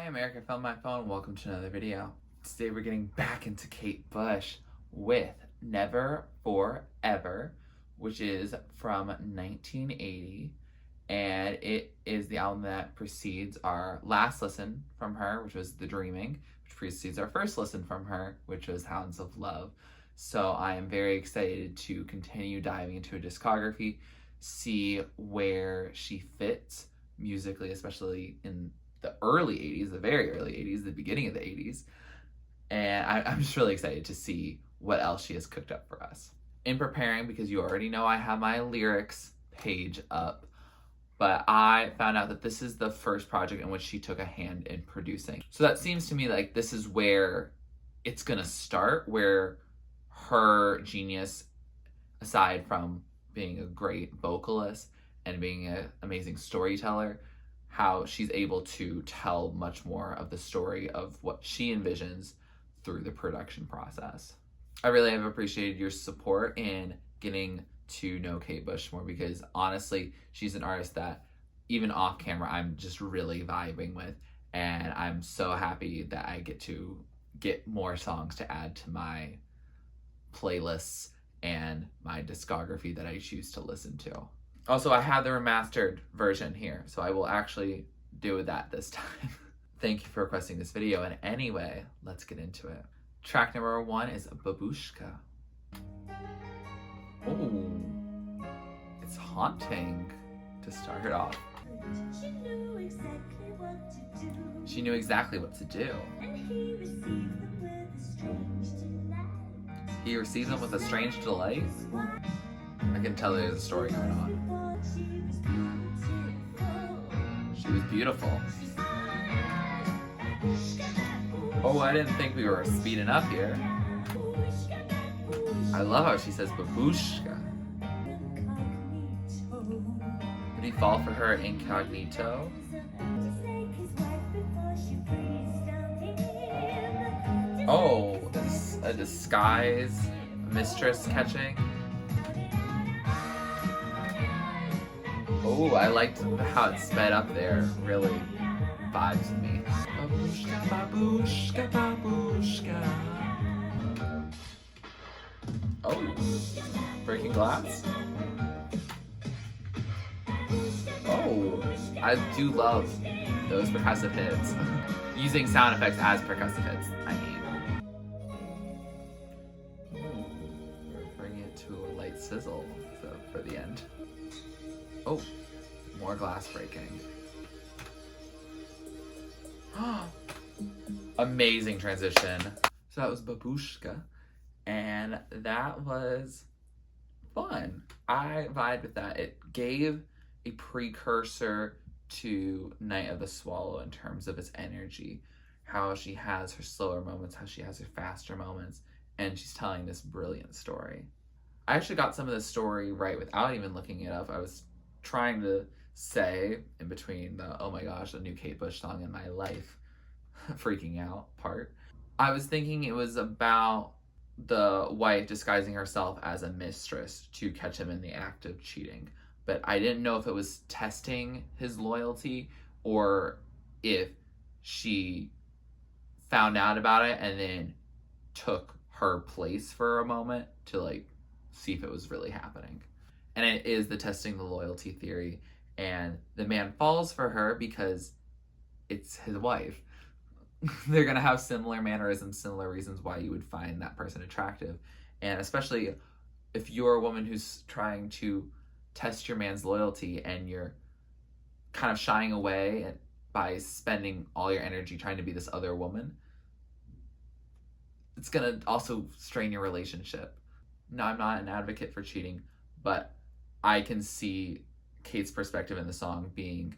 America, found my phone. Welcome to another video. Today we're getting back into Kate Bush with Never Forever, which is from 1980, and it is the album that precedes our last listen from her, which was The Dreaming, which precedes our first listen from her, which was Hounds of Love. So I am very excited to continue diving into her discography, see where she fits musically, especially in the early 80s, the very early 80s, the beginning of the 80s. And I'm just really excited to see what else she has cooked up for us. In preparing, because you already know I have my lyrics page up, but I found out that this is the first project in which she took a hand in producing. So that seems to me like this is where it's gonna start, where her genius, aside from being a great vocalist and being an amazing storyteller, how she's able to tell much more of the story of what she envisions through the production process. I really have appreciated your support in getting to know Kate Bush more, because honestly, she's an artist that even off camera, I'm just really vibing with, and I'm so happy that I get to get more songs to add to my playlists and my discography that I choose to listen to. Also, I have the remastered version here, so I will actually do that this time. Thank you for requesting this video, and anyway, let's get into it. Track number 1 is Babooshka. Oh, it's haunting to start it off. She knew exactly what to do. He received them with a strange delight. I can tell there's a story going on. She was beautiful. Oh, I didn't think we were speeding up here. I love how she says Babooshka. Did he fall for her incognito? Oh, is a disguise mistress catching? Oh, I liked how it sped up there. Really vibes with me. Babooshka, babooshka, babooshka. Oh, breaking glass? Oh, I do love those percussive hits. Using sound effects as percussive hits, I mean. We're bringing it to a light sizzle for the end. Oh, more glass breaking. Amazing transition. So that was Babooshka, and that was fun. I vibed with that. It gave a precursor to Night of the Swallow in terms of its energy, how she has her slower moments, how she has her faster moments, and she's telling this brilliant story. I actually got some of the story right without even looking it up. I was trying to say in between the oh my gosh, a new Kate Bush song in my life freaking out part, I was thinking it was about the wife disguising herself as a mistress to catch him in the act of cheating, but I didn't know if it was testing his loyalty or if she found out about it and then took her place for a moment to like see if it was really happening. And it is the testing the loyalty theory, and the man falls for her because it's his wife. They're gonna have similar mannerisms, similar reasons why you would find that person attractive. And especially if you're a woman who's trying to test your man's loyalty and you're kind of shying away by spending all your energy trying to be this other woman, it's gonna also strain your relationship. No, I'm not an advocate for cheating, but I can see Kate's perspective in the song being,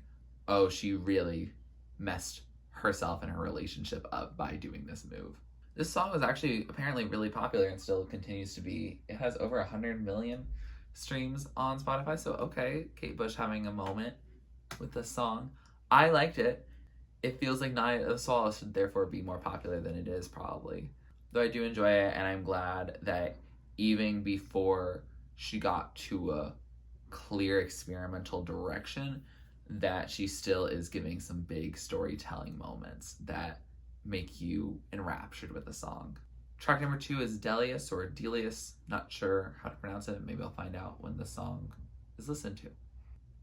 oh, she really messed herself and her relationship up by doing this move. This song was actually apparently really popular and still continues to be. It has over 100 million streams on Spotify, so okay, Kate Bush having a moment with this song. I liked it. It feels like Night of the Swallow should therefore be more popular than it is, probably. Though I do enjoy it, and I'm glad that even before she got to a clear experimental direction, that she still is giving some big storytelling moments that make you enraptured with the song. Track number 2 is Delius or Delius. Not sure how to pronounce it. Maybe I'll find out when the song is listened to.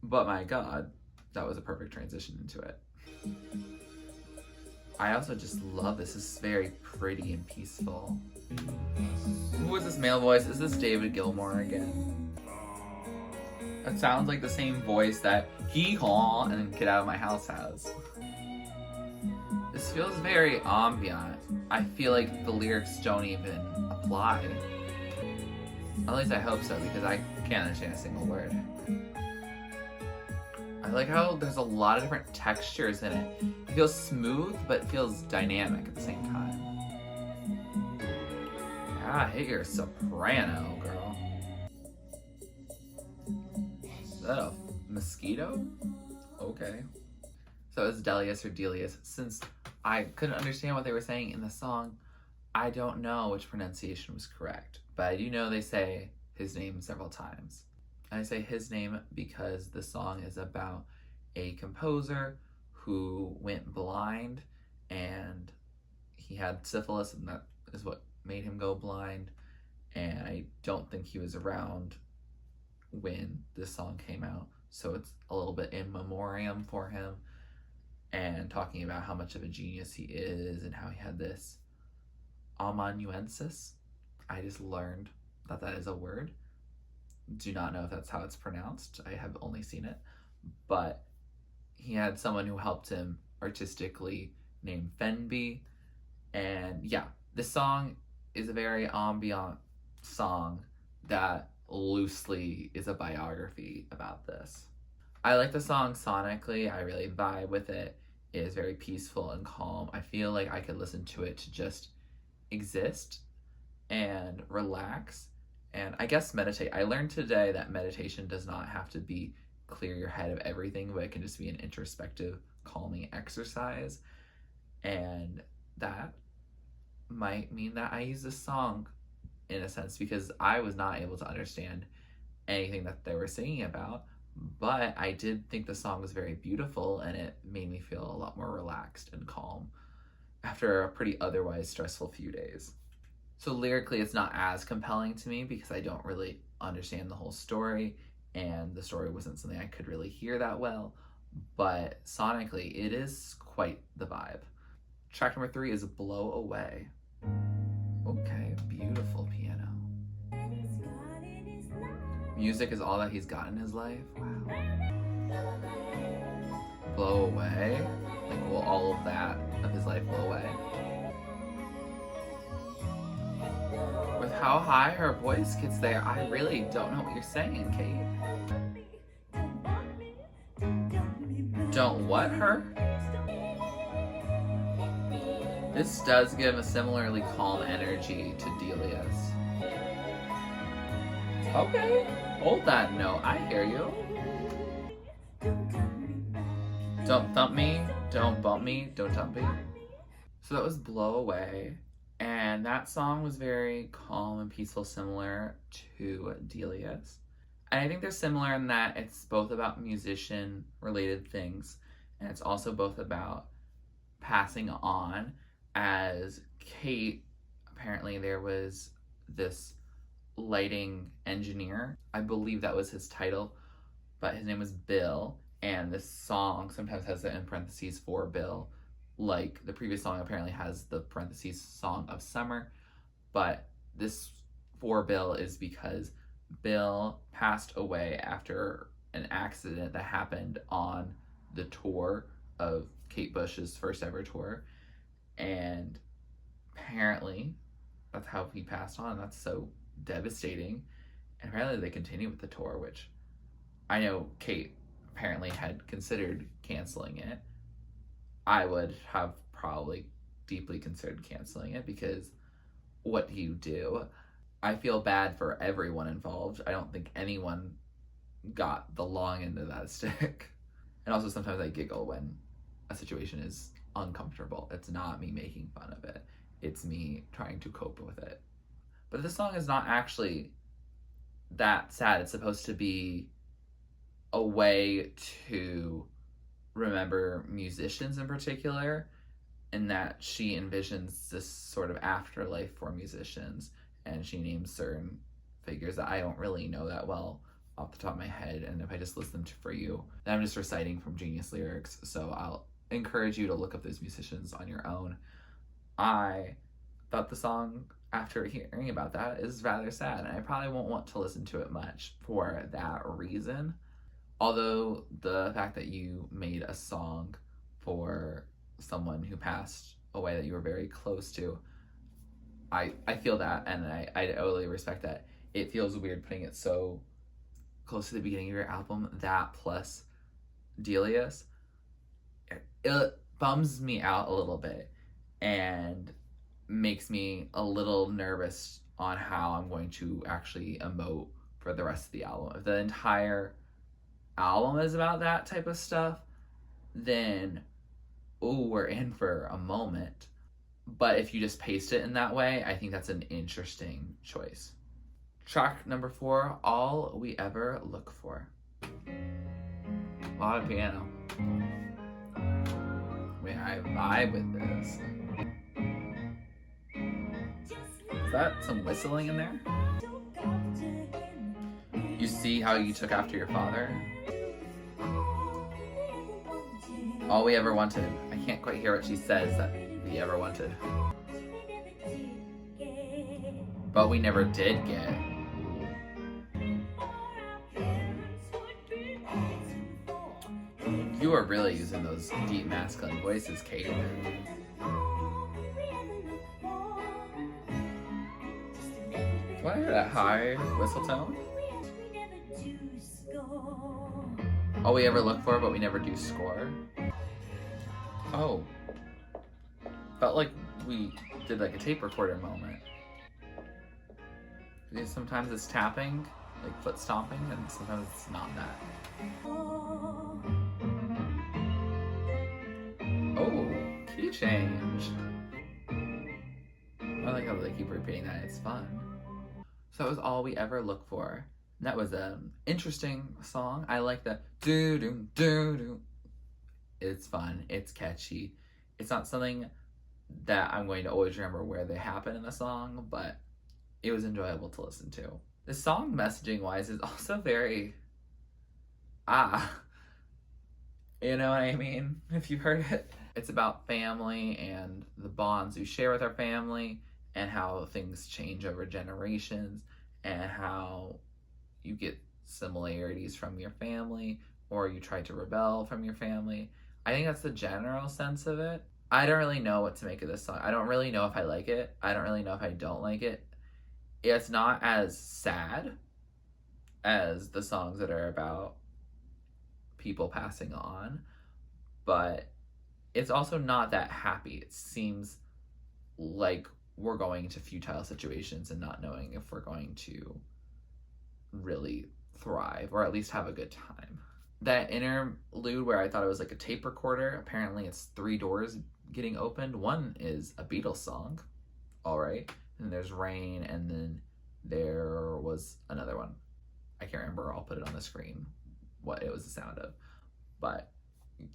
But my God, that was a perfect transition into it. I also just love this. This is very pretty and peaceful. Who is this male voice? Is this David Gilmour again? It sounds like the same voice that Hee-Haw and Get Out of My House has. This feels very ambient. I feel like the lyrics don't even apply. At least I hope so, because I can't understand a single word. I like how there's a lot of different textures in it. It feels smooth, but it feels dynamic at the same time. Yeah, hit your soprano, girl. Is that a mosquito? Okay. So it's Delius or Delius. Since I couldn't understand what they were saying in the song, I don't know which pronunciation was correct. But I do know they say his name several times. I say his name because the song is about a composer who went blind and he had syphilis, and that is what made him go blind. And I don't think he was around when this song came out, so it's a little bit in memoriam for him, and talking about how much of a genius he is and how he had this amanuensis. I just learned that that is a word. Do not know if that's how it's pronounced. I have only seen it. But he had someone who helped him artistically named Fenby. And yeah, this song is a very ambient song that loosely is a biography about this. I like the song sonically. I really vibe with it. It is very peaceful and calm. I feel like I could listen to it to just exist and relax. And I guess meditate. I learned today that meditation does not have to be clear your head of everything, but it can just be an introspective, calming exercise. And that might mean that I use this song in a sense, because I was not able to understand anything that they were singing about, but I did think the song was very beautiful, and it made me feel a lot more relaxed and calm after a pretty otherwise stressful few days. So lyrically, it's not as compelling to me because I don't really understand the whole story, and the story wasn't something I could really hear that well, but sonically, it is quite the vibe. Track number 3 is Blow Away. Okay, beautiful piano. Music is all that he's got in his life? Wow. Blow away? Like, will all of that of his life blow away? With how high her voice gets there, I really don't know what you're saying, Kate. Don't what her? This does give a similarly calm energy to Delius. Okay, hold that note. I hear you. Don't thump me, don't bump me, don't dump me. So that was Blow Away. And that song was very calm and peaceful, similar to Delius. And I think they're similar in that it's both about musician-related things, and it's also both about passing on. As Kate, apparently there was this lighting engineer. I believe that was his title, but his name was Bill, and this song sometimes has it in parentheses for Bill. Like the previous song apparently has the parentheses Song of Summer, but this for Bill is because Bill passed away after an accident that happened on the tour of Kate Bush's first ever tour. And apparently that's how he passed on. That's so devastating. And apparently they continue with the tour, which I know Kate apparently had considered canceling it. I would have probably deeply considered canceling it, because what do you do? I feel bad for everyone involved. I don't think anyone got the long end of that stick. And also sometimes I giggle when a situation is uncomfortable. It's not me making fun of it. It's me trying to cope with it. But this song is not actually that sad. It's supposed to be a way to remember musicians in particular, and that she envisions this sort of afterlife for musicians, and she names certain figures that I don't really know that well off the top of my head, and if I just listen to for you, then I'm just reciting from Genius lyrics, so I'll encourage you to look up those musicians on your own. I thought the song, after hearing about that, is rather sad, and I probably won't want to listen to it much for that reason. Although the fact that you made a song for someone who passed away that you were very close to, I feel that, and I totally respect that. It feels weird putting it so close to the beginning of your album, that plus Delius. It bums me out a little bit and makes me a little nervous on how I'm going to actually emote for the rest of the album. If the entire album is about that type of stuff, then we're in for a moment. But if you just paste it in that way, I think that's an interesting choice. Track number 4, All We Ever Look For. A lot of piano. Wait, I vibe with this. Is that some whistling in there? You see how you took after your father? All we ever wanted. I can't quite hear what she says that we ever wanted. But we never did get. You are really using those deep masculine voices, Kate. Do I hear that high whistle tone? All we ever look for, but we never do score. Oh. Felt like we did like a tape recorder moment. Because sometimes it's tapping, like foot stomping, and sometimes it's not that. Oh, key change. I like how they keep repeating that, it's fun. So that was All We Ever Look For. That was an interesting song. I like the do-do-do-do. It's fun, it's catchy. It's not something that I'm going to always remember where they happen in the song, but it was enjoyable to listen to. The song messaging-wise is also very, you know what I mean? If you've heard it. It's about family and the bonds we share with our family and how things change over generations and how you get similarities from your family or you try to rebel from your family. I think that's the general sense of it. I don't really know what to make of this song. I don't really know if I like it. I don't really know if I don't like it. It's not as sad as the songs that are about people passing on, but it's also not that happy. It seems like we're going into futile situations and not knowing if we're going to really thrive or at least have a good time. That interlude where I thought it was like a tape recorder, apparently it's 3 doors getting opened. One is a Beatles song, all right, and there's Rain, and then there was another one. I can't remember. I'll put it on the screen what it was the sound of, but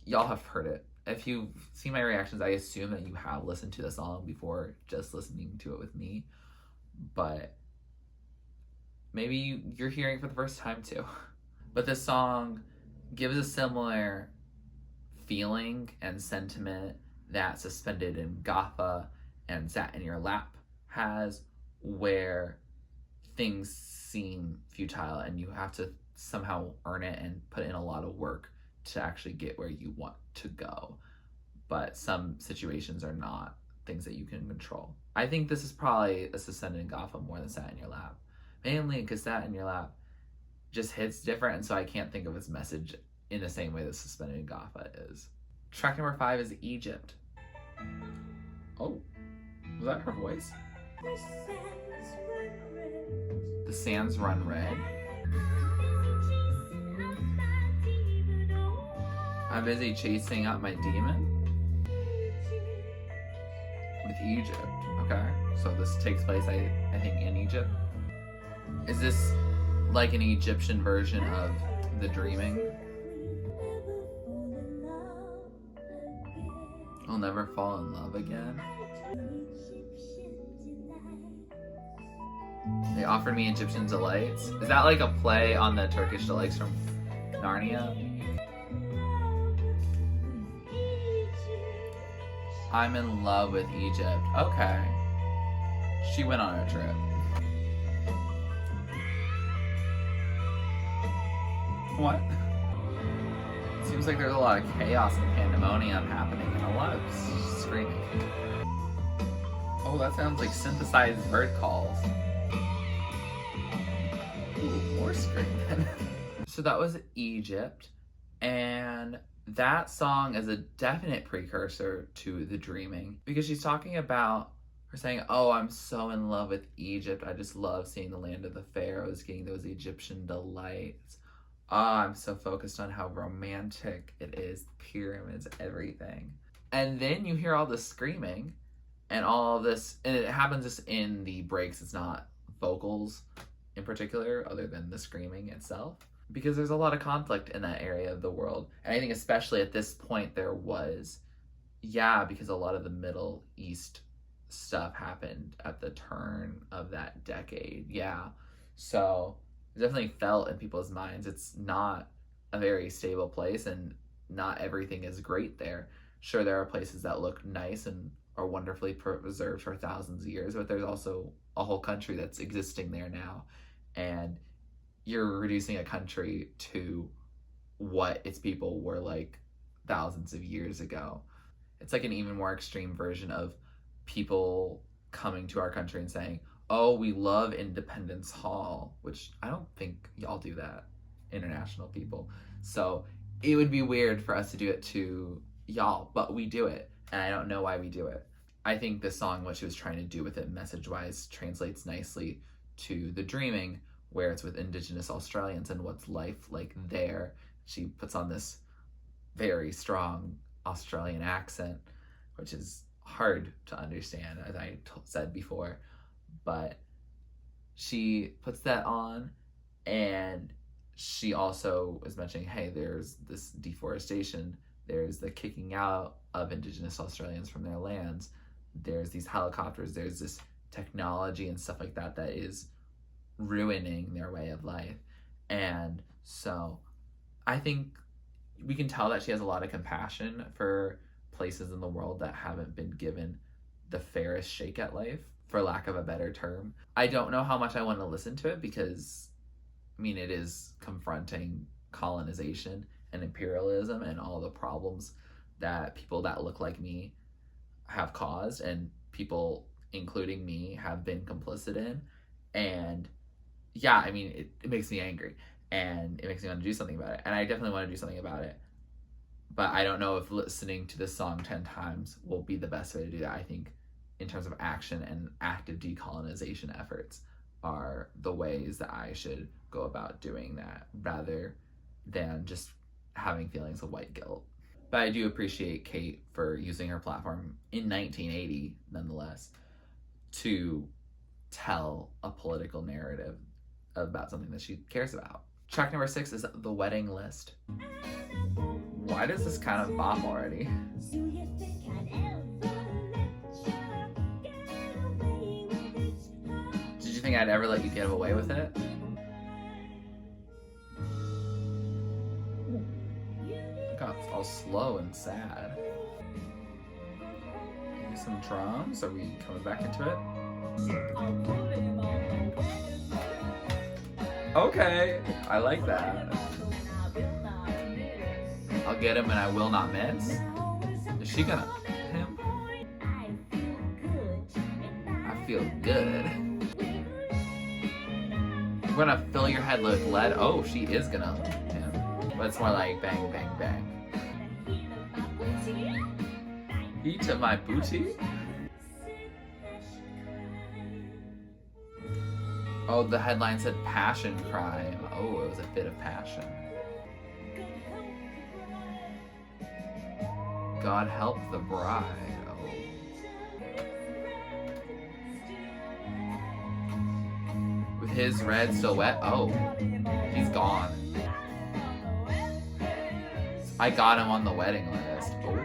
y'all have heard it. If you've seen my reactions, I assume that you have listened to the song before just listening to it with me, but maybe you're hearing it for the first time too. But this song gives a similar feeling and sentiment that Suspended in Gotha and Sat in Your Lap has, where things seem futile and you have to somehow earn it and put in a lot of work to actually get where you want to go. But some situations are not things that you can control. I think this is probably a Suspended in Gotha more than Sat in Your Lap. Mainly because Sat in Your Lap just hits different, and so I can't think of its message in the same way that Suspended in Gotha is. Track number 5 is Egypt. Oh, was that her voice? The sands run red. I'm busy chasing out my demon. With Egypt. Okay, so this takes place, I think, in Egypt. Is this like an Egyptian version of The Dreaming? I'll never fall in love again. They offered me Egyptian delights. Is that like a play on the Turkish delights from Narnia? I'm in love with Egypt. Okay. She went on a trip. What? Seems like there's a lot of chaos and pandemonium happening and a lot of screaming. Oh, that sounds like synthesized bird calls. Ooh, more screaming. So that was Egypt, and that song is a definite precursor to The Dreaming, because she's talking about her saying, oh, I'm so in love with Egypt. I just love seeing the land of the pharaohs, getting those Egyptian delights. Oh, I'm so focused on how romantic it is, pyramids, everything. And then you hear all this screaming and all of this, and it happens just in the breaks. It's not vocals in particular, other than the screaming itself, because there's a lot of conflict in that area of the world. And I think especially at this point there was, because a lot of the Middle East stuff happened at the turn of that decade. So it definitely felt in people's minds. It's not a very stable place, and not everything is great there. Sure, there are places that look nice and are wonderfully preserved for thousands of years, but there's also a whole country that's existing there now, and you're reducing a country to what its people were like thousands of years ago. It's like an even more extreme version of people coming to our country and saying, oh, we love Independence Hall, which I don't think y'all do that, international people. So it would be weird for us to do it to y'all, but we do it, and I don't know why we do it. I think this song, what she was trying to do with it message-wise, translates nicely to The Dreaming, where it's with Indigenous Australians and what's life like there. She puts on this very strong Australian accent, which is hard to understand, as I said before, but she puts that on, and she also is mentioning, hey, there's this deforestation, there's the kicking out of Indigenous Australians from their lands, there's these helicopters, there's this technology and stuff like that that is ruining their way of life. And so I think we can tell that she has a lot of compassion for places in the world that haven't been given the fairest shake at life, for lack of a better term. I don't know how much I want to listen to it, because it is confronting colonization and imperialism and all the problems that people that look like me have caused, and people, including me, have been complicit in. And it makes me angry, and it makes me want to do something about it, and I definitely want to do something about it. But I don't know if listening to this song 10 times will be the best way to do that. I think in terms of action and active decolonization efforts are the ways that I should go about doing that, rather than just having feelings of white guilt. But I do appreciate Kate for using her platform in 1980, nonetheless, to tell a political narrative about something that she cares about. Track number 6 is The Wedding List. Why does this kind of bop already? Did you think I'd ever let you get away with it? God, it's all slow and sad. Maybe some drums? Are we coming back into it? Okay, I like that. I'll get him and I will not miss. Is she gonna hit him? I feel good. We're gonna fill your head with lead. Oh, she is gonna hit him. But it's more like bang, bang, bang. Eat to my booty? Oh, the headline said passion crime. Oh, it was a fit of passion. God help the bride. Oh. With his red still wet. Oh, he's gone. I got him on the wedding list. Oh.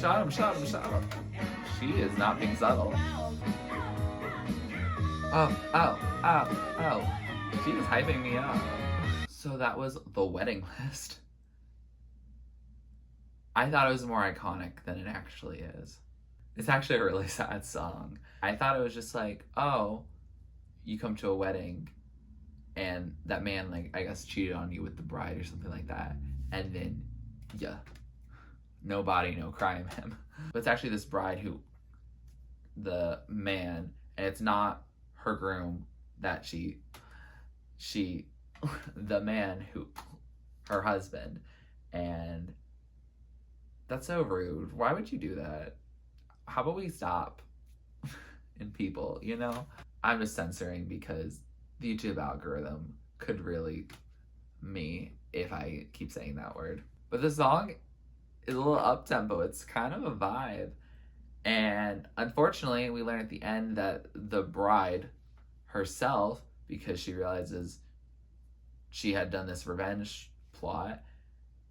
shot him, shot him, shot him. She is not being subtle. Oh, oh, oh, oh. She is hyping me up. So that was The Wedding List. I thought it was more iconic than it actually is. It's actually a really sad song. I thought it was just like, oh, you come to a wedding and that man, like, I guess cheated on you with the bride or something like that. And then, yeah, no body, no crime him. But it's actually this bride who, the man, and it's not her groom that she, the man who, her husband. And that's so rude. Why would you do that? How about we stop in people, you know? I'm just censoring because the YouTube algorithm could really me if I keep saying that word. But the song is a little up-tempo. It's kind of a vibe. And unfortunately, we learn at the end that the bride herself, because she realizes she had done this revenge plot,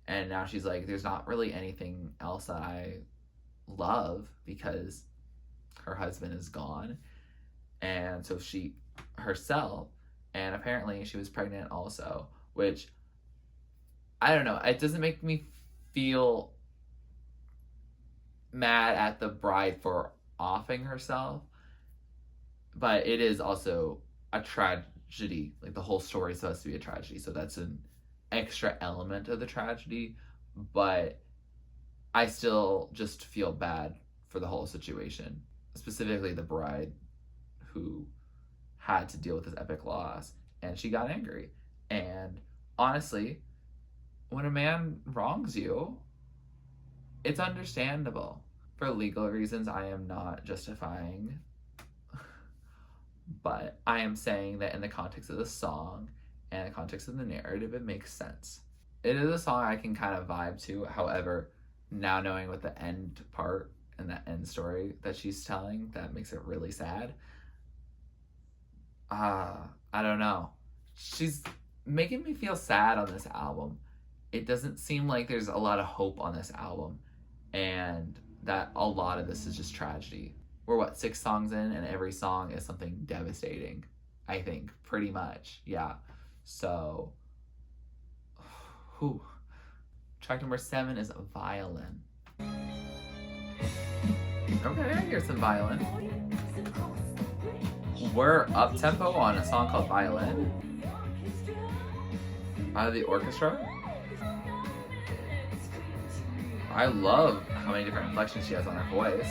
and now she's like, there's not really anything else that I love because her husband is gone. And so she herself, and apparently she was pregnant also, which I don't know, it doesn't make me feel mad at the bride for offing herself, but it is also a tragedy. Like, the whole story is supposed to be a tragedy, so that's an extra element of the tragedy, but I still just feel bad for the whole situation, specifically the bride who had to deal with this epic loss, and she got angry. And honestly, when a man wrongs you, it's understandable. For legal reasons, I am not justifying, but I am saying that in the context of the song and the context of the narrative, it makes sense. It is a song I can kind of vibe to. However, now knowing what the end part and that end story that she's telling, that makes it really sad. I don't know. She's making me feel sad on this album. It doesn't seem like there's a lot of hope on this album, and that a lot of this is just tragedy. We're 6 songs in, and every song is something devastating, I think, pretty much. Yeah. So, whew. Track number 7 is Violin. Okay, I hear some violin. We're up-tempo on a song called Violin. Out of the orchestra. I love how many different inflections she has on her voice.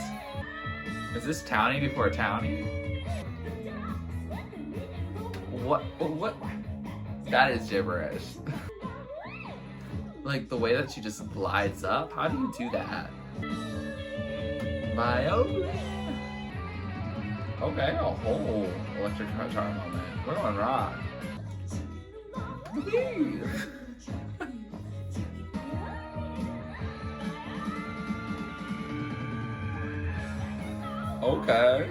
Is this Townie before Townie? What? That is gibberish. Like, the way that she just glides up, how do you do that? Violin. Okay, a whole electric guitar moment. We're going rock. Okay.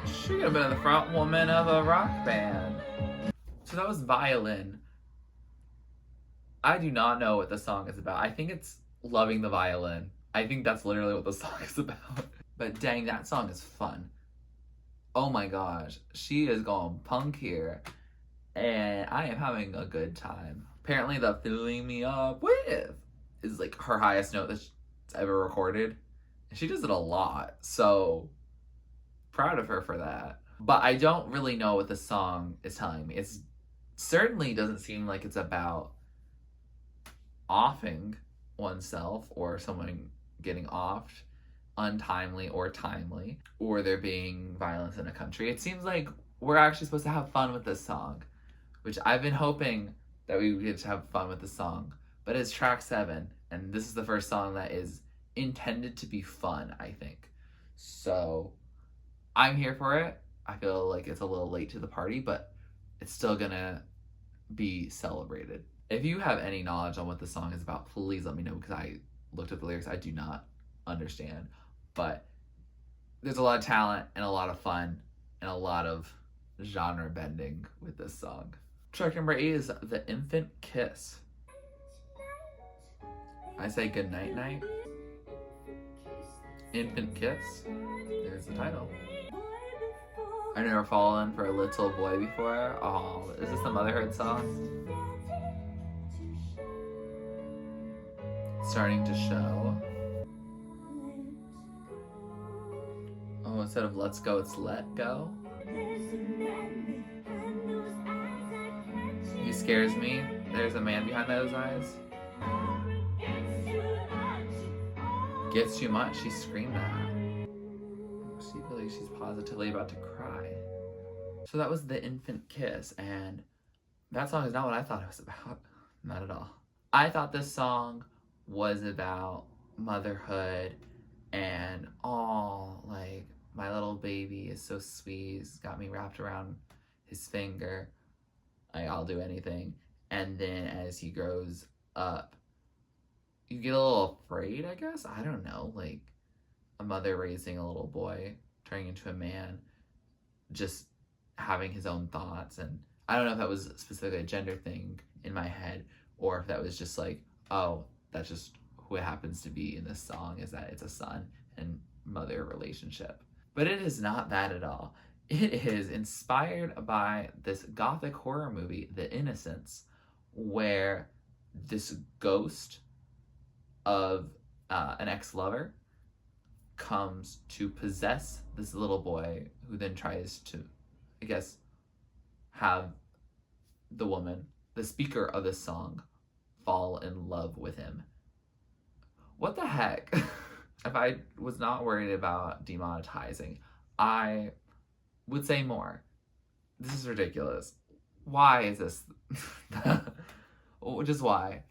She could have been the front woman of a rock band. So that was Violin. I do not know what the song is about. I think it's loving the violin. I think that's literally what the song is about. But dang, that song is fun. Oh my gosh. She is going punk here. And I am having a good time. Apparently the filling me up with is like her highest note that's ever recorded. She does it a lot. So proud of her for that. But I don't really know what the song is telling me. It certainly doesn't seem like it's about offing oneself or someone getting offed untimely or timely, or there being violence in a country. It seems like we're actually supposed to have fun with this song, which I've been hoping that we would get to have fun with the song. But it's track 7, and this is the first song that is intended to be fun, I think. So I'm here for it. I feel like it's a little late to the party, but it's still gonna be celebrated. If you have any knowledge on what the song is about, please let me know, because I looked at the lyrics. I do not understand. But there's a lot of talent and a lot of fun and a lot of genre bending with this song. Track number 8 is The Infant Kiss. I say good night night. Infant kiss. There's the title. I never fallen for a little boy before. Oh, is this the motherhood song? Starting to show. Oh, instead of let's go, it's let go. He scares me. There's a man behind those eyes. Gets too much. She screamed at. She feels like she's positively about to cry. So that was the infant kiss, and that song is not what I thought it was about. Not at all. I thought this song was about motherhood and like my little baby is so sweet. He's got me wrapped around his finger. Like, I'll do anything. And then as he grows up, you get a little afraid, I guess. I don't know. Like a mother raising a little boy, turning into a man, just having his own thoughts. And I don't know if that was specifically a gender thing in my head, or if that was just like, oh, that's just who it happens to be in this song, is that it's a son and mother relationship. But it is not that at all. It is inspired by this gothic horror movie, The Innocents, where this ghost of an ex-lover comes to possess this little boy, who then tries to, I guess, have the woman, the speaker of this song, fall in love with him. What the heck? If I was not worried about demonetizing, I would say more. This is ridiculous. Why is this? Just why?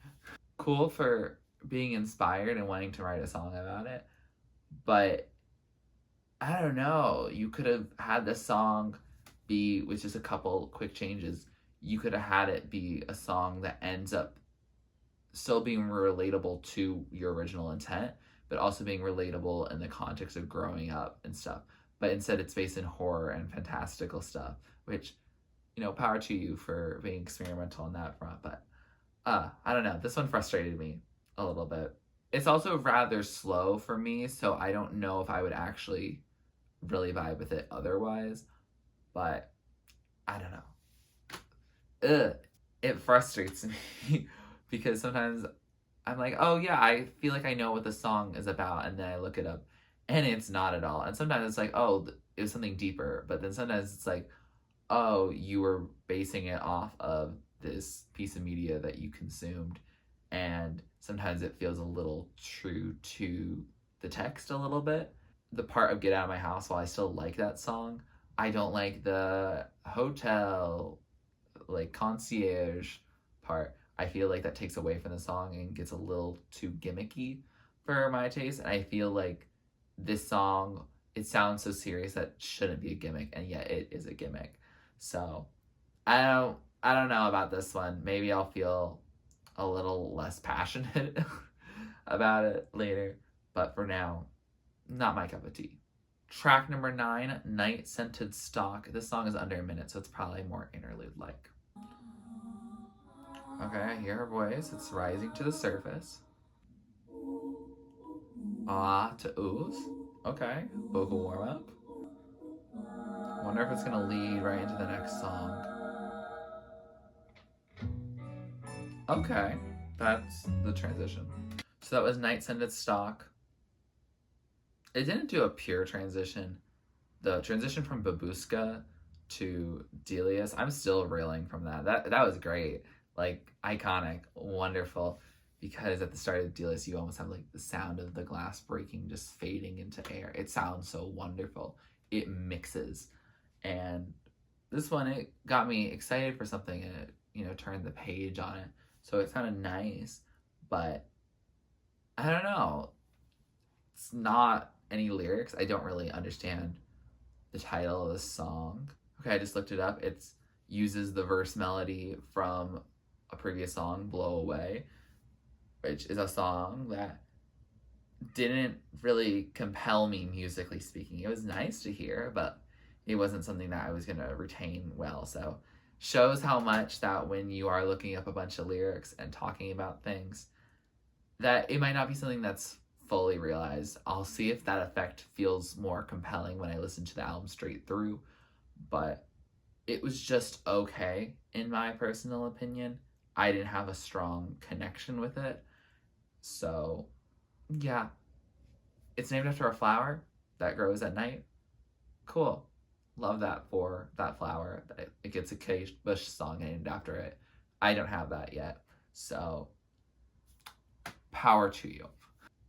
Cool for being inspired and wanting to write a song about it, but I don't know. You could have had this song be, with just a couple quick changes, you could have had it be a song that ends up still being relatable to your original intent, but also being relatable in the context of growing up and stuff. But instead it's based in horror and fantastical stuff, which, you know, power to you for being experimental on that front. But I don't know. This one frustrated me a little bit. It's also rather slow for me, so I don't know if I would actually really vibe with it otherwise. But I don't know. It frustrates me because sometimes I'm like, oh yeah, I feel like I know what the song is about, and then I look it up, and it's not at all. And sometimes it's like, oh, it was something deeper, but then sometimes it's like, oh, you were basing it off of this piece of media that you consumed, and sometimes it feels a little true to the text a little bit. The part of Get Out of My House, while I still like that song, I don't like the hotel, like concierge part. I feel like that takes away from the song and gets a little too gimmicky for my taste. And I feel like this song, it sounds so serious that shouldn't be a gimmick, and yet it is a gimmick. So I don't know about this one. Maybe I'll feel a little less passionate about it later. But for now, not my cup of tea. Track number 9, Night Scented Stock. This song is under a minute, so it's probably more interlude-like. Okay, I hear her voice. It's rising to the surface. Ah to oohs. Okay, vocal warm-up. Wonder if it's gonna lead right into the next song. Okay, that's the transition. So that was Night Scented Stock. It didn't do a pure transition. The transition from Babooshka to Delius, I'm still reeling from that. That was great. Like, iconic, wonderful. Because at the start of Delius, you almost have like the sound of the glass breaking, just fading into air. It sounds so wonderful. It mixes. And this one, it got me excited for something, and it, you know, turned the page on it. So it's kind of nice, but I don't know. It's not any lyrics. I don't really understand the title of the song. Okay, I just looked it up. It uses the verse melody from a previous song, Blow Away, which is a song that didn't really compel me musically speaking. It was nice to hear, but it wasn't something that I was going to retain well. So shows how much that when you are looking up a bunch of lyrics and talking about things, that it might not be something that's fully realized. I'll see if that effect feels more compelling when I listen to the album straight through, but it was just okay in my personal opinion. I didn't have a strong connection with it. So, yeah. It's named after a flower that grows at night. Cool. Love that for that flower. It gets a Kate Bush song named after it. I don't have that yet. So, power to you.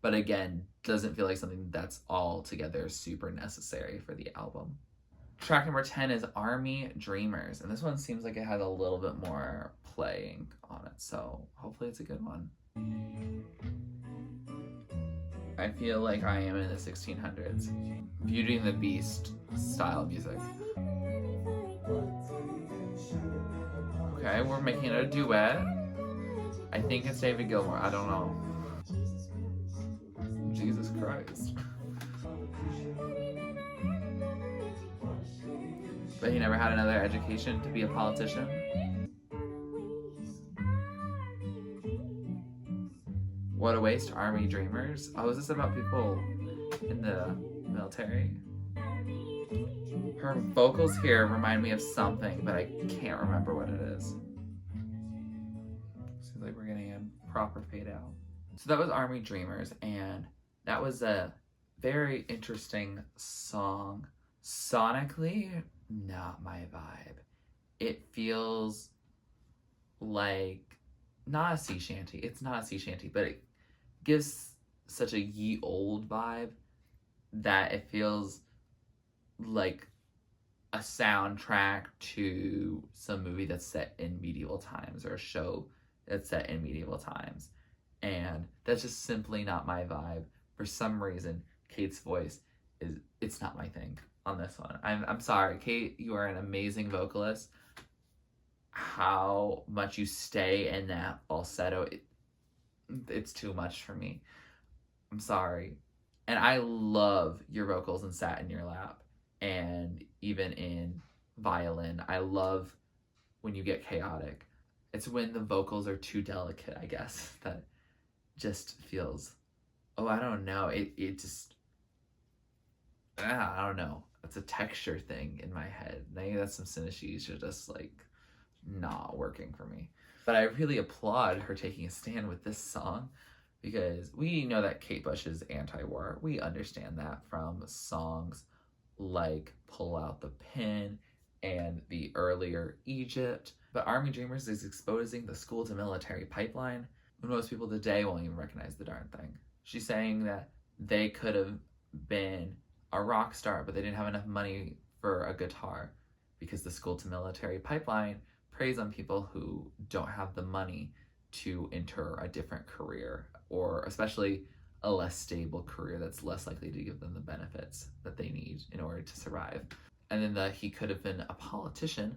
But again, doesn't feel like something that's altogether super necessary for the album. Track number 10 is Army Dreamers, and this one seems like it has a little bit more playing on it, so hopefully it's a good one. I feel like I am in the 1600s. Beauty and the Beast style music. Okay, we're making it a duet. I think it's David Gilmour, I don't know. Jesus Christ. But he never had another education to be a politician. What a waste, Army Dreamers. Oh, is this about people in the military? Her vocals here remind me of something, but I can't remember what it is. Seems like we're getting a proper fade out. So that was Army Dreamers, and that was a very interesting song. Sonically, not my vibe. It feels like not a sea shanty. It's not a sea shanty, but it gives such a ye old vibe that it feels like a soundtrack to some movie that's set in medieval times or a show that's set in medieval times. And that's just simply not my vibe. For some reason, Kate's voice it's not my thing on this one. I'm sorry, Kate, you are an amazing vocalist. How much you stay in that falsetto, it's too much for me. I'm sorry. And I love your vocals in Sat in Your Lap and even in Violin. I love when you get chaotic. It's when the vocals are too delicate, I guess, that just feels, oh, I don't know. It just, I don't know. It's a texture thing in my head. Maybe that's some synesthesia just like not working for me. But I really applaud her taking a stand with this song because we know that Kate Bush is anti-war. We understand that from songs like Pull Out the Pin and the earlier Egypt. But Army Dreamers is exposing the school to military pipeline when most people today won't even recognize the darn thing. She's saying that they could have been a rock star, but they didn't have enough money for a guitar because the school to military pipeline preys on people who don't have the money to enter a different career, or especially a less stable career that's less likely to give them the benefits that they need in order to survive. And then that he could have been a politician,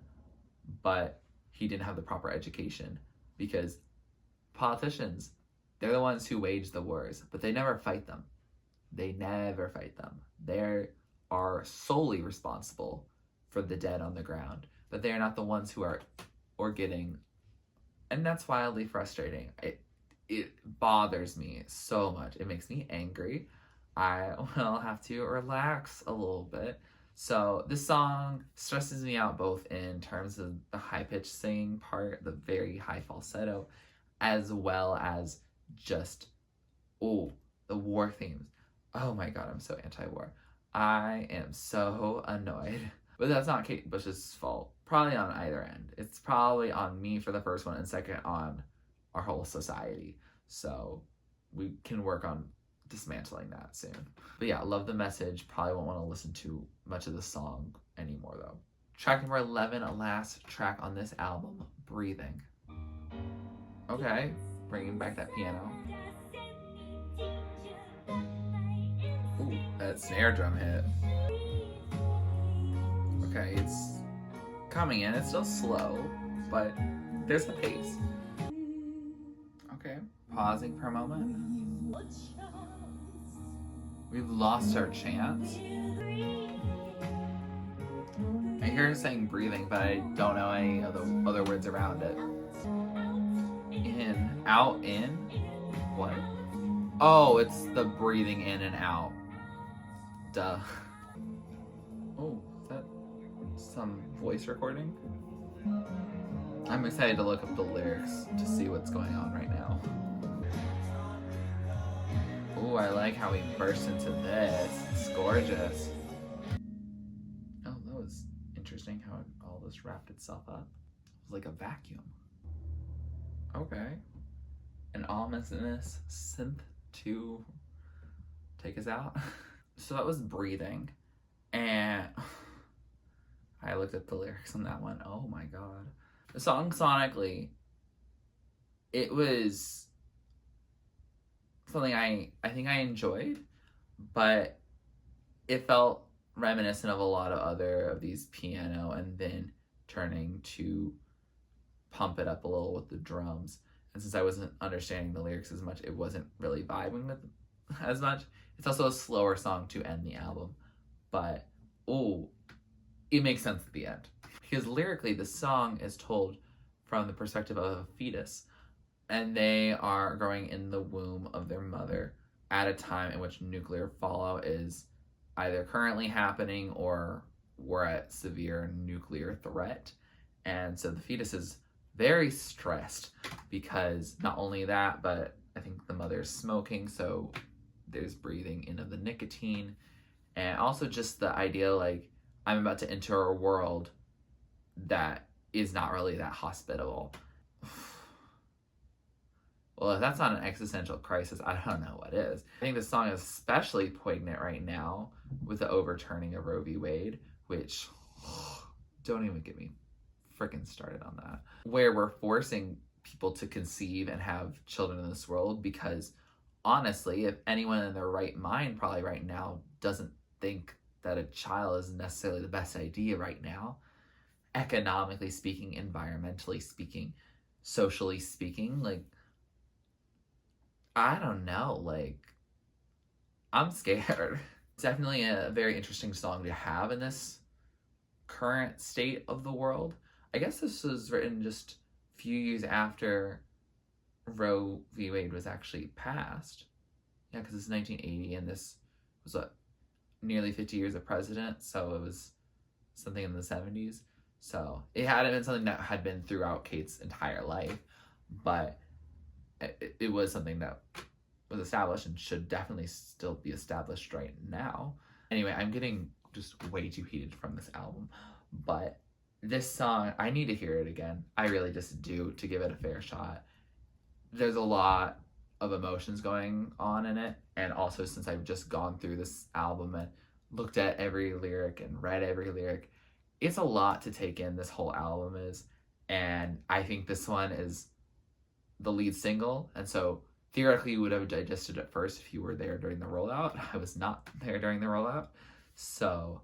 but he didn't have the proper education because politicians, they're the ones who wage the wars, but they never fight them. They never fight them. They are solely responsible for the dead on the ground, but they are not the ones who are or getting, and that's wildly frustrating. It bothers me so much. It makes me angry. I will have to relax a little bit. So this song stresses me out both in terms of the high-pitched singing part, the very high falsetto, as well as just, the war themes. Oh my god, I'm so anti-war. I am so annoyed. But that's not Kate Bush's fault. Probably on either end. It's probably on me for the first one and second on our whole society. So we can work on dismantling that soon. But yeah, love the message. Probably won't want to listen to much of the song anymore though. Track number 11, a last track on this album, Breathing. Okay, bringing back that piano. Ooh, that snare drum hit. Okay, it's coming in. It's still slow, but there's the pace. Okay, pausing for a moment. We've lost our chance. I hear her saying breathing, but I don't know any of the other words around it. In, out, in, what? Oh, it's the breathing in and out. Duh. Oh, is that some voice recording? I'm excited to look up the lyrics to see what's going on right now. Ooh, I like how he burst into this. It's gorgeous. Oh, that was interesting how all this wrapped itself up. It was like a vacuum. Okay. An ominous synth to take us out. So that was breathing. And I looked at the lyrics on that one. Oh my god. The song sonically, it was something I think I enjoyed, but it felt reminiscent of a lot of other of these piano and then turning to pump it up a little with the drums. And since I wasn't understanding the lyrics as much, it wasn't really vibing with as much. It's also a slower song to end the album, but it makes sense at the end. Because lyrically, the song is told from the perspective of a fetus, and they are growing in the womb of their mother at a time in which nuclear fallout is either currently happening or we're at severe nuclear threat. And so the fetus is very stressed because not only that, but I think the mother is smoking, so there's breathing into the nicotine. And also just the idea like, I'm about to enter a world that is not really that hospitable. Well, if that's not an existential crisis, I don't know what is. I think this song is especially poignant right now with the overturning of Roe v. Wade, which, don't even get me freaking started on that. Where we're forcing people to conceive and have children in this world because, honestly, if anyone in their right mind probably right now doesn't think that a child is necessarily the best idea right now, economically speaking, environmentally speaking, socially speaking, like, I don't know, like, I'm scared. It's definitely a very interesting song to have in this current state of the world. I guess this was written just a few years after Roe v. Wade was actually passed. Yeah, because it's 1980 and this was what, nearly 50 years of precedent, so it was something in the 70s. So it hadn't been something that had been throughout Kate's entire life, but it was something that was established and should definitely still be established right now. Anyway, I'm getting just way too heated from this album, but this song, I need to hear it again. I really just do, to give it a fair shot. There's a lot of emotions going on in it, and also since I've just gone through this album and looked at every lyric and read every lyric, it's a lot to take in. This whole album is, and I think this one is the lead single, and so theoretically you would have digested it first if you were there during the rollout. I was not there during the rollout, so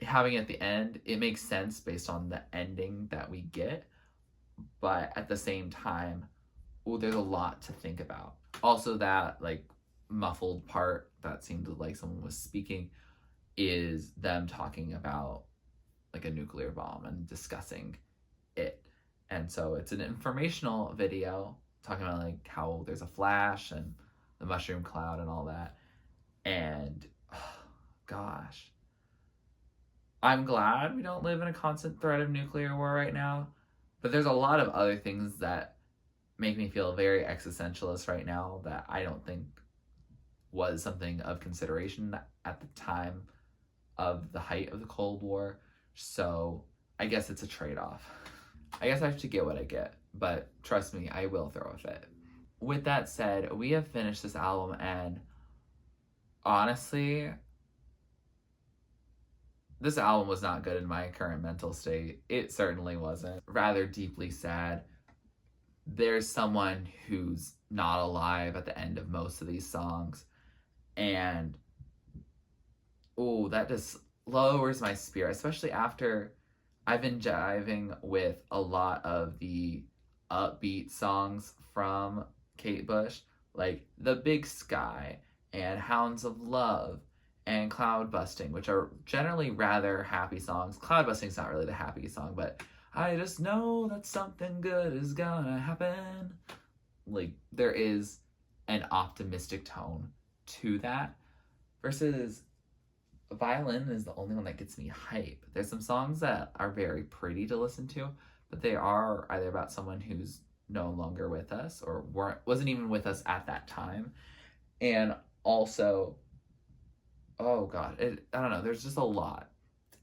having it at the end, it makes sense based on the ending that we get, but at the same time, there's a lot to think about. Also, that like muffled part that seemed like someone was speaking is them talking about like a nuclear bomb and discussing it. And so it's an informational video talking about like how there's a flash and the mushroom cloud and all that. And gosh, I'm glad we don't live in a constant threat of nuclear war right now, but there's a lot of other things that make me feel very existentialist right now that I don't think was something of consideration at the time of the height of the Cold War. So I guess it's a trade-off. I guess I have to get what I get, but trust me, I will throw a fit. With that said, we have finished this album, and honestly, this album was not good in my current mental state. It certainly wasn't. Rather deeply sad. There's someone who's not alive at the end of most of these songs, and that just lowers my spirit, especially after I've been jiving with a lot of the upbeat songs from Kate Bush, like The Big Sky and Hounds of Love and Cloud Busting, which are generally rather happy songs. Cloud Busting's not really the happy song, but I just know that something good is gonna happen. Like, there is an optimistic tone to that, versus Violin is the only one that gets me hype. There's some songs that are very pretty to listen to, but they are either about someone who's no longer with us or wasn't even with us at that time. And also, oh god, I don't know, there's just a lot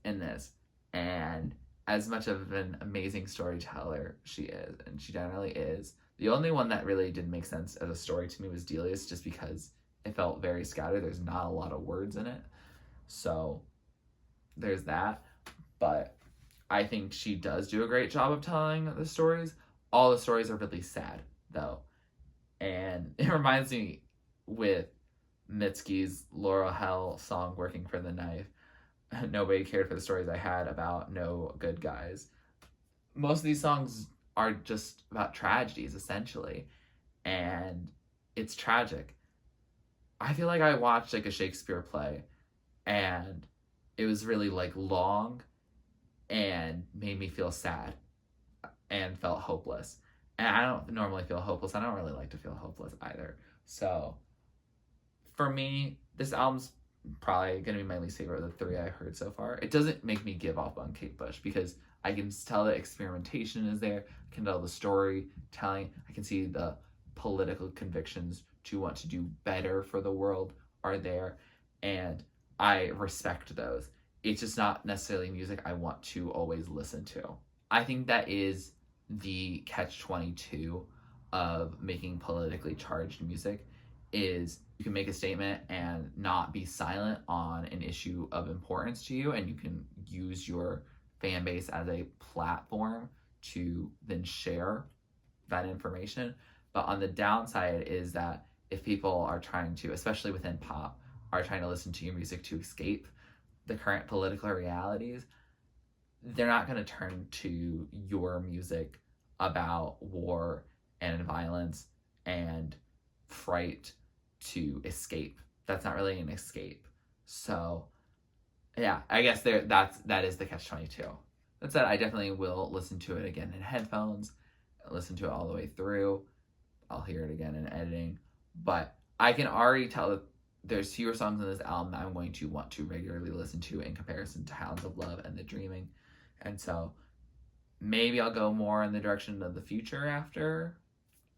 in this. And as much of an amazing storyteller she is, and she generally is, the only one that really didn't make sense as a story to me was Delius, just because it felt very scattered. There's not a lot of words in it. So there's that. But I think she does do a great job of telling the stories. All the stories are really sad, though. And it reminds me with Mitski's Laurel Hell song, Working for the Knife. Nobody cared for the stories I had about no good guys. Most of these songs are just about tragedies, essentially. And it's tragic. I feel like I watched like a Shakespeare play, and it was really like long and made me feel sad and felt hopeless. And I don't normally feel hopeless. I don't really like to feel hopeless either. So for me, this album's probably going to be my least favorite of the three I heard so far. It doesn't make me give up on Kate Bush because I can tell the experimentation is there. I can tell the storytelling. I can see the political convictions to want to do better for the world are there. And I respect those. It's just not necessarily music I want to always listen to. I think that is the catch-22 of making politically charged music, is you can make a statement and not be silent on an issue of importance to you, and you can use your fan base as a platform to then share that information. But on the downside is that if people are trying to, especially within pop, are trying to listen to your music to escape the current political realities, they're not going to turn to your music about war and violence and fright to escape. That's not really an escape. So yeah, I guess that is the catch-22. That said, I definitely will listen to it again in headphones, listen to it all the way through. I'll hear it again in editing. But I can already tell that there's fewer songs in this album that I'm going to want to regularly listen to in comparison to Hounds of Love and The Dreaming. And so maybe I'll go more in the direction of the future after,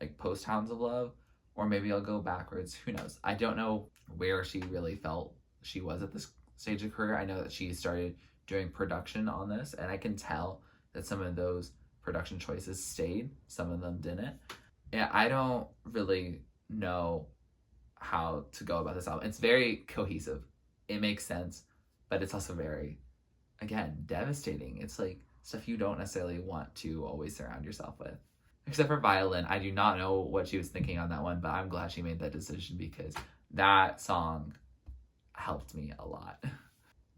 like post Hounds of Love, or maybe I'll go backwards. Who knows? I don't know where she really felt she was at this stage of career. I know that she started doing production on this, and I can tell that some of those production choices stayed, some of them didn't. Yeah, I don't really know how to go about this album. It's very cohesive. It makes sense, but it's also very, again, devastating. It's like stuff you don't necessarily want to always surround yourself with. Except for Violin. I do not know what she was thinking on that one, but I'm glad she made that decision because that song helped me a lot.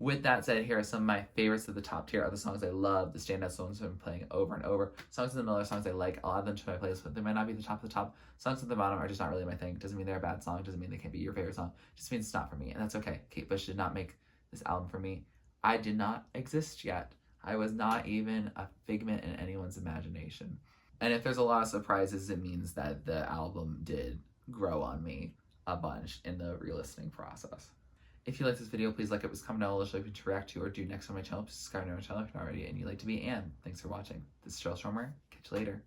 With that said, here are some of my favorites of the top tier, are the songs I love, the standout songs I've been playing over and over. Songs in the middle are songs I like. I'll add them to my playlist, but they might not be the top of the top. Songs at the bottom are just not really my thing. Doesn't mean they're a bad song. Doesn't mean they can't be your favorite song. Just means it's not for me, and that's okay. Kate Bush did not make this album for me. I did not exist yet. I was not even a figment in anyone's imagination. And if there's a lot of surprises, it means that the album did grow on me a bunch in the re-listening process. If you like this video, please like it, comment down below, show me to react to or do next on my channel. Subscribe to my channel if you're not already and you'd like to be. And thanks for watching. This is TurtleStormer. Catch you later.